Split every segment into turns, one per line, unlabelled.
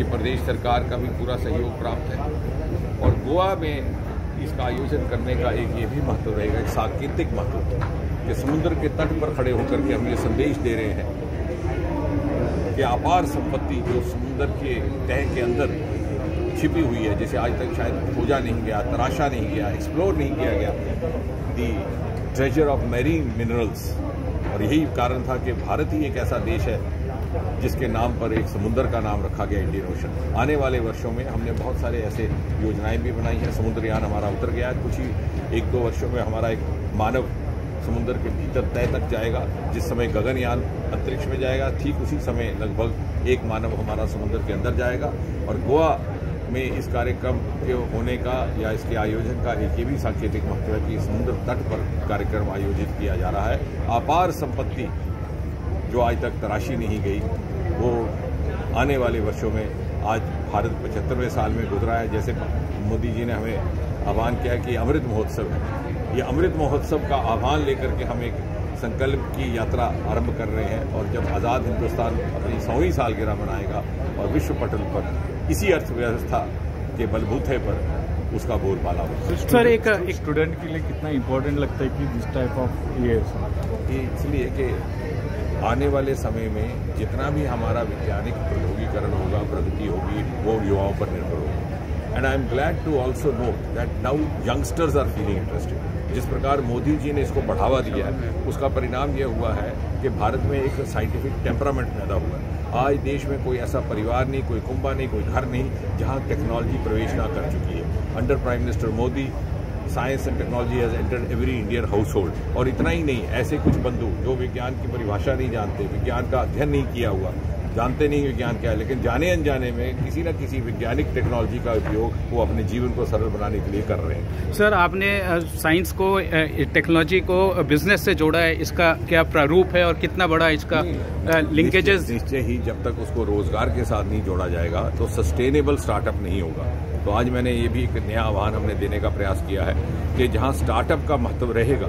कि प्रदेश सरकार का भी पूरा सहयोग प्राप्त है। और गोवा में इसका आयोजन करने का एक ये भी महत्व रहेगा, एक सांकेतिक महत्व, कि समुद्र के तट पर खड़े होकर के हम ये संदेश दे रहे हैं कि अपार संपत्ति जो समुद्र के तह के अंदर छिपी हुई है, जिसे आज तक शायद खोजा नहीं गया, तराशा नहीं गया, एक्सप्लोर नहीं किया गया, दी ट्रेजर ऑफ मैरीन मिनरल्स। और यही कारण था कि भारत ही एक ऐसा देश है जिसके नाम पर एक समुद्र का नाम रखा गया, इंडियन ओशन। आने वाले वर्षों में हमने बहुत सारे ऐसे योजनाएं भी बनाई हैं। समुद्रयान हमारा उतर गया है, कुछ ही 1-2 वर्षों में हमारा एक मानव समुद्र के भीतर तय तक जाएगा। जिस समय गगनयान अंतरिक्ष में जाएगा, ठीक उसी समय लगभग एक मानव हमारा समुद्र के अंदर जाएगा। और गोवा में इस कार्यक्रम के होने का या इसके आयोजन का एक ये भी सांकेतिक महत्व है कि समुद्र तट पर कार्यक्रम आयोजित किया जा रहा है। अपार संपत्ति जो आज तक तराशी नहीं गई, वो आने वाले वर्षों में, आज भारत 75वें साल में गुजरा है। जैसे मोदी जी ने हमें आह्वान किया कि अमृत महोत्सव है, ये अमृत महोत्सव का आह्वान लेकर के हम एक संकल्प की यात्रा आरंभ कर रहे हैं। और जब आज़ाद हिंदुस्तान अपनी 100वीं सालगिरह मनाएगा और विश्व पटल पर इसी अर्थव्यवस्था के बलबूते पर उसका बोलबाला होगा।
सर, एक स्टूडेंट के लिए कितना इम्पोर्टेंट लगता है कि दिस टाइप ऑफ ये
इसलिए कि आने वाले समय में जितना भी हमारा वैज्ञानिक प्रौद्योगिकरण होगा, प्रगति होगी, वो युवाओं पर निर्भर होगी। And I am glad to also note that now youngsters are feeling interested. जिस प्रकार मोदी जी ने इसको बढ़ावा दिया है, उसका परिणाम यह हुआ है कि भारत में एक साइंटिफिक टेम्परामेंट पैदा हुआ है। आज देश में कोई ऐसा परिवार नहीं, कोई कुंबा नहीं, कोई घर नहीं जहां टेक्नोलॉजी प्रवेश ना कर चुकी है। Under prime minister Modi, science and technology has entered every Indian house hold. और इतना ही नहीं, ऐसे कुछ बंधु जो विज्ञान की परिभाषा नहीं जानते, विज्ञान का अध्ययन नहीं किया हुआ, जानते नहीं विज्ञान क्या है, लेकिन जाने अनजाने में किसी न किसी वैज्ञानिक टेक्नोलॉजी का उपयोग वो अपने जीवन को सरल बनाने के लिए कर रहे हैं।
सर, आपने साइंस को, टेक्नोलॉजी को बिजनेस से जोड़ा है, इसका क्या प्रारूप है और कितना बड़ा इसका लिंकेजेस?
निश्चय ही जब तक उसको रोजगार के साथ नहीं जोड़ा जाएगा तो सस्टेनेबल स्टार्टअप नहीं होगा। तो आज मैंने ये भी एक नया आह्वान हमने देने का प्रयास किया है कि जहां स्टार्टअप का महत्व रहेगा,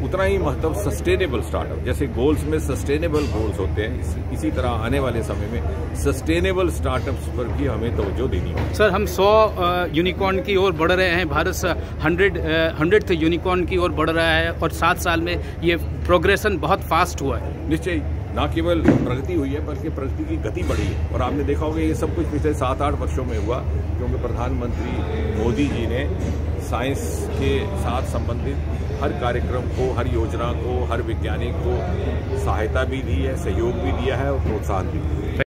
उतना ही महत्व सस्टेनेबल स्टार्टअप, जैसे गोल्स में सस्टेनेबल गोल्स होते हैं, इसी तरह आने वाले समय में सस्टेनेबल स्टार्टअप्स पर भी हमें तवज्जो देनी होगी।
सर, हम 100 यूनिकॉर्न की ओर बढ़ रहे हैं, भारत 100th यूनिकॉर्न की ओर बढ़ रहा है और 7 साल में ये प्रोग्रेशन बहुत फास्ट हुआ है।
निश्चय न केवल प्रगति हुई है बल्कि प्रगति की गति बढ़ी है। और आपने देखा होगा ये सब कुछ पिछले 7-8 वर्षों में हुआ, क्योंकि प्रधानमंत्री मोदी जी ने साइंस के साथ संबंधित हर कार्यक्रम को, हर योजना को, हर वैज्ञानिक को सहायता भी दी है, सहयोग भी दिया है और प्रोत्साहन भी दिया है।